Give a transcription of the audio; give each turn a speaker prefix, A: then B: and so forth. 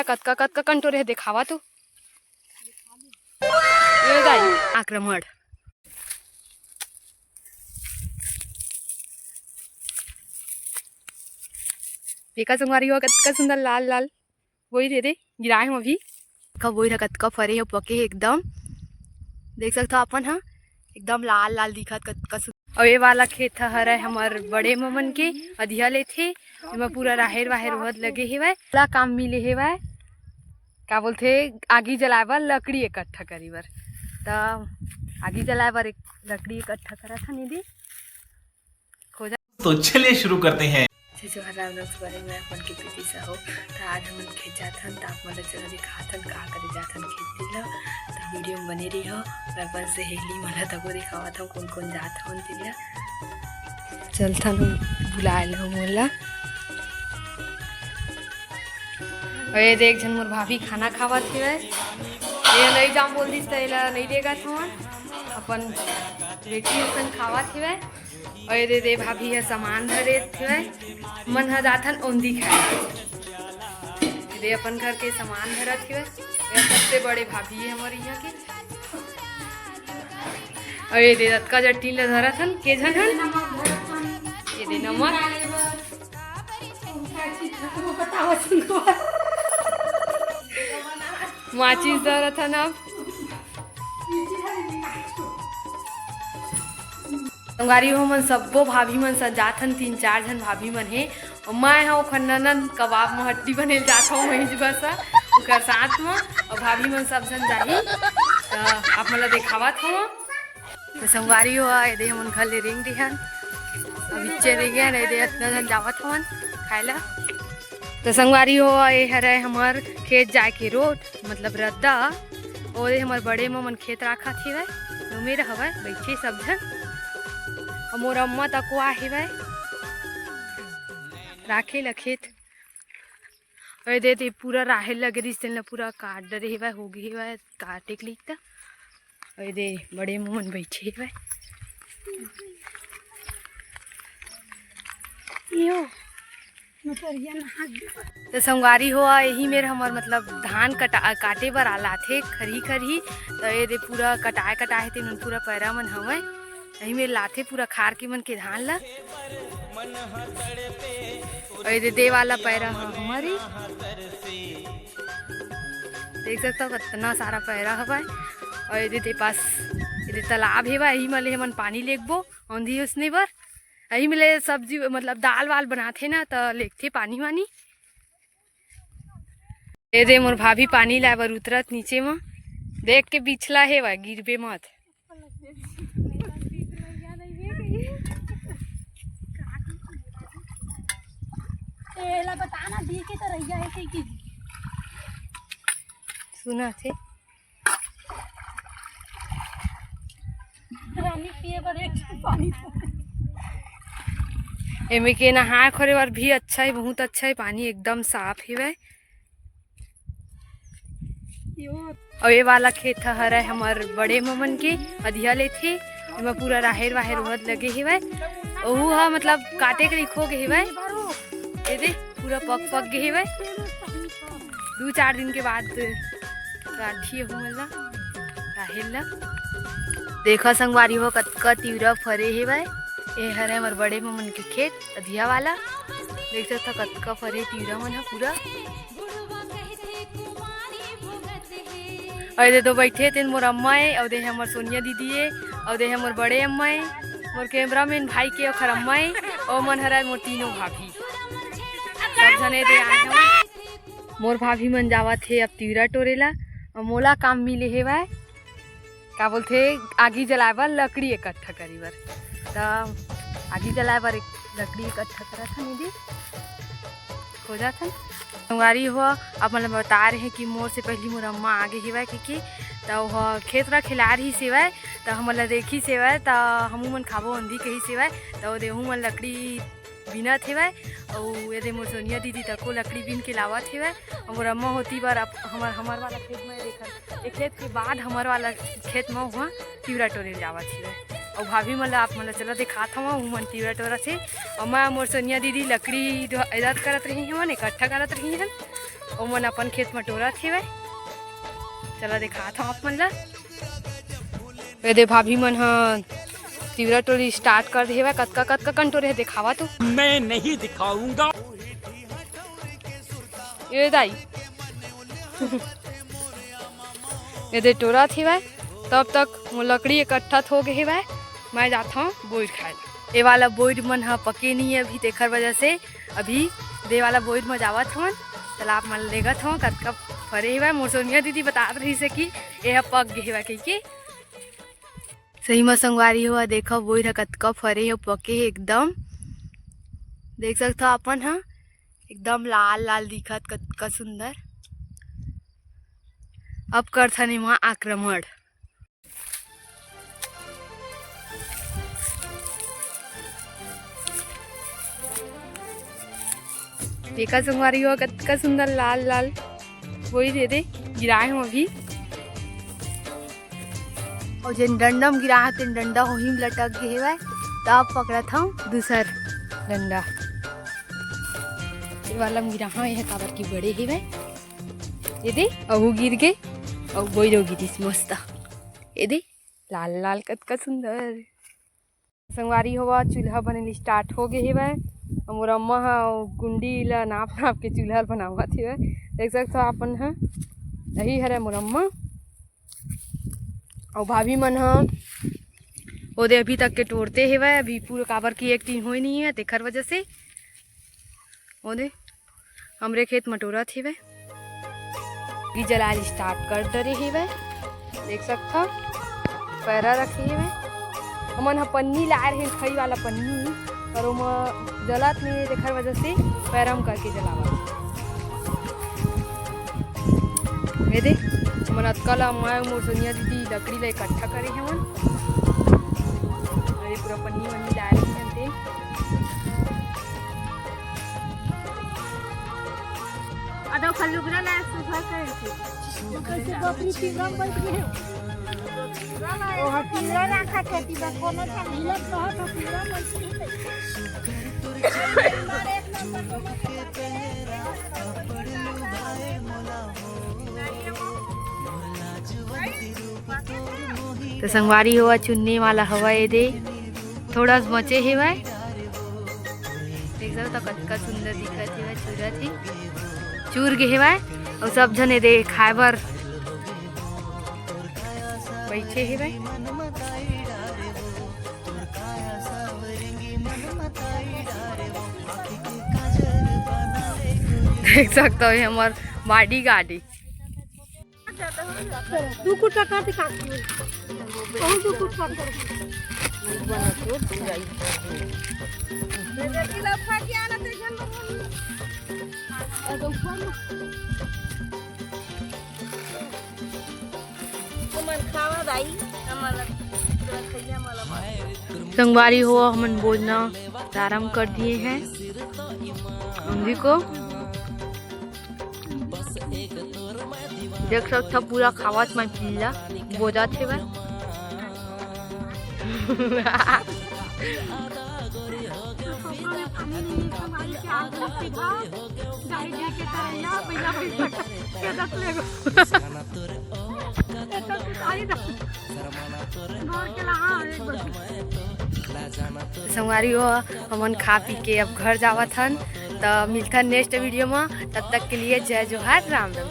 A: कतका कतका कंटोरे दिखावा तो ये गाई आक्रमण देखा संगवारी हो कतका सुंदर लाल लाल वही दे दे गिराए हम अभी कब वही रहा कतका फरे हो पके एकदम देख सकते हो अपन हाँ एकदम लाल लाल दिखत कतका। और ये वाला खेत हरा हमार बड़े ममन के अधिया ले थे एमा पूरा राहेर वाहेर बहुत लगे हेवय काम मिले हेवय का बोलते आगी जलाए बर लकड़ी इकट्ठा करी बर तो आगी जलाए बर एक लकड़ी इकट्ठा करा था निधि खोजा।
B: तो चलिए शुरू करते हैं।
A: जो हरा बारे में अपन के प्रीति सा हो तो आज हम खेत जाथन तो आप मतलब चला दिखाथन का करे जाथन खेत दिला तो वीडियो में बने रही हो अपन से हेली मला तको दिखावा था कौन कौन जात हन दिला चलथन बुलाए लो मोला। ये देख जन मोर भाभी खाना खावा थे ये नहीं जाम बोल दिस तो नहीं देगा था अपन बेटी अपन खावा थे और ये दे भाभी है सामान धरे थे मन ह जाथन ओंधी खाए दे अपन घर के सामान धरत थे ये सबसे बड़े भाभी है हमारे यहाँ के और ये दे रतका जट्टी ले धरत हन के झन हन ये दे नमक माचिस धरत हन अब संगारी हो मन सब्बो भाभी मन सजाथन 3-4 जन भाभी मन है और मैं हाँ खन्नन कबाब में हड्डी बने जाता हूँ वहीं बस उकर साथ में और भाभी मन सब जन जाही तो आप मतलब दिखावा था तो संगारी हो ये हमन घर ले रेंग दिहन अब इच्चे रह गया नहीं दे इतना जन जावत हवन खाएला तो संगवारी हो ये हरे हमार खेत जाए के रोड मतलब रद्दा और ये हमार बड़े ममन खेत रखा थे वह मेरा हवा बैठे सब जन और मोर अम्मा तको आहे वह राखे ला खेत और दे दे पूरा राहे लगे रिस दिन पूरा काट डरे वह हो गई वह काटे के लिए और दे बड़े ममन बैठे वह यो तो संगवारी हो यही मेरे हमार मतलब धान काटे बर आला थे खरी खरी तो ये दे पूरा कटाए थे मन पूरा पैरा मन हवे यही मेरे लाथे पूरा खार के मन के धान ला और ये दे वाला पैरा हमारी देख सकता हो कितना सारा पैरा हवा और ये दे पास ये तालाब हेवा यही मले हमन पानी लेगबो औंधी उसने बर यही मिले सब्जी मतलब दाल वाल बनाते ना तो लेगथे पानी वानी ये दे मोर भाभी पानी लाए बर उतरत नीचे में देख के बिछला है वह गिरबे मत बताना दी के तो रहिया है कि सुना थे रानी पिए बर एक पानी एमे के नहाए खोरे बार भी अच्छा है बहुत अच्छा है पानी एकदम साफ है और ये वाला खेत हरा है हमार बड़े ममन के अधिया ले थे एमा पूरा राहेर वाहेर बहुत लगे है ओहू हा मतलब काटे के लिखो के है ये दे पूरा पक गए है 2-4 दिन के बाद राठी हो मला राहेर ला देखा संगवारी हो कतका तीव्र फरे है ये हरे हमार बड़े ममन के खेत अधिया वाला देख सकता कतका फरे तीरा मन है पूरा और दे दो बैठे थे मोर अम्मा है और दे हमार सोनिया दीदी है और दे हमार बड़े अम्मा है मोर कैमरामैन भाई के और अम्मा है और मन हरा मोर तीनों भाभी सब जने दे आए हैं मोर भाभी मन जावा थे अब तीरा टोरेला और मोला काम मिले है वह क्या बोलते आगी जलाए बर लकड़ी इकट्ठा करी बर तो आगी जलाए बर एक लकड़ी इकट्ठा करा था निधि खोजा था संगवारी हुआ अब मतलब बता रहे हैं कि मोर से पहली मोर अम्मा आगे ही क्योंकि तो वह खेत रा खिला रही सेवाए तो हम देखी सेवाए तो हमू मन खाबो अंधी कही सेवाए तो देहू मन लकड़ी बिना थे और ये मोर सोनिया दीदी तको लकड़ी बीन के लावा थे और मोर अम्मा होती बार हमार वाला खेत में देखा एक खेत के बाद हमार वाला खेत में हुआ तीवरा टोरे जावा थे और भाभी मतलब आप मतलब चलो दिखा था वहाँ मन तीवरा टोरा थे और मैं मोर सोनिया दीदी लकड़ी इधर करत रही हैं मन इकट्ठा करत रही हैं ओ मन अपन खेत में टोरा थे। चला दिखा था आप मन ला। दे भाभी मन ह तिवरा टोरी स्टार्ट कर दे। कतका कतका कंटोरे दिखावा तो
C: मैं नहीं दिखाऊंगा।
A: ये दाई ये दे टोरा थी वह तब तक वो लकड़ी इकट्ठा हो गए है। मैं जाता हूँ बोइड खाए। ये वाला बोइड मन ह पके नहीं है अभी, तेखर वजह से अभी दे वाला बोइड में जावत हवन। तालाब में लेगत हूँ कतका फरे है। मोर सोनिया दीदी बता रही से कि यह पक गए है कही सही में संगवारी हुआ। देखो बोइड कतका फरे है पके है एकदम। देख सकते हो अपन हाँ एकदम लाल लाल दिखत कतका सुंदर। अब करथन वहाँ आक्रमण। देखा संगवारी हुआ कतका सुंदर लाल लाल वही दे गिराए हूँ अभी। और जिन डंडम गिराए तेन डंडा हो ही लटक गए है। तब पकड़ा था दूसर डंडा वाला गिरा। हाँ यह काबर की बड़े ही वे ये दे अहू गिर गए और बोइरो गिरीस मस्त। ये दे लाल लाल कतका सुंदर। संगवारी हुआ चूल्हा बने स्टार्ट हो गए है। मोर अम्मा हा गुंडी ला नाप नाप के चूल्हा बनावा थे। देख सकते हो अपन हा यही हरे मोर अम्मा। और भाभी मन हा ओदे अभी तक के तोड़ते है। अभी पूरा काबर की एक टीम हो नहीं है तेखर वजह से ओदे हमरे खेत मटोरा थे। भी जला स्टार्ट कर डरे है। देख सकता पैरा रखे है। हमन हा पन्नी लाए रहे खई वाला पन्नी और ओमा जलत नहीं देखर वजह से पैरम करके जलावा। ये दे हमन अतकल मैं मोर सोनिया दीदी लकड़ी ला इकट्ठा करे हमन। अरे पूरा पन्नी वन्नी लाए रहे हैं।
D: आधा खलुगरा ला सुखा करे थे कैसे बकरी तिगम बैठ गए ओ हतीरा रखा खेती बा कोनो था हिलत बहुत हतीरा बैठ
A: तो संगवारी हुआ चुनने वाला हवा ये दे थोड़ा सा बचे है। भाई देख सकते कतका सुंदर दिखत है। चूरा थी चूर गए है और सब जने दे खाए बर बैठे है। भाई देख सकते हो हमार बाडी गाड़ी
D: तू कुछ का दिखा बहुत तू कुछ कर बना तो जाई मेरे की लफा क्या ना देखन एकदम फोन मन खावा दाई हमारा खैया माला
A: संगवारी हो हमन बोलना प्रारंभ कर दिए हैं। उन्हीं को देख सकता पूरा खावत में पीला बोझा थे। वह संगवारी हो हमन खा पी के अब घर जावत हन। तो मिलता नेक्स्ट वीडियो में। तब तक के लिए जय जोहार राम राम।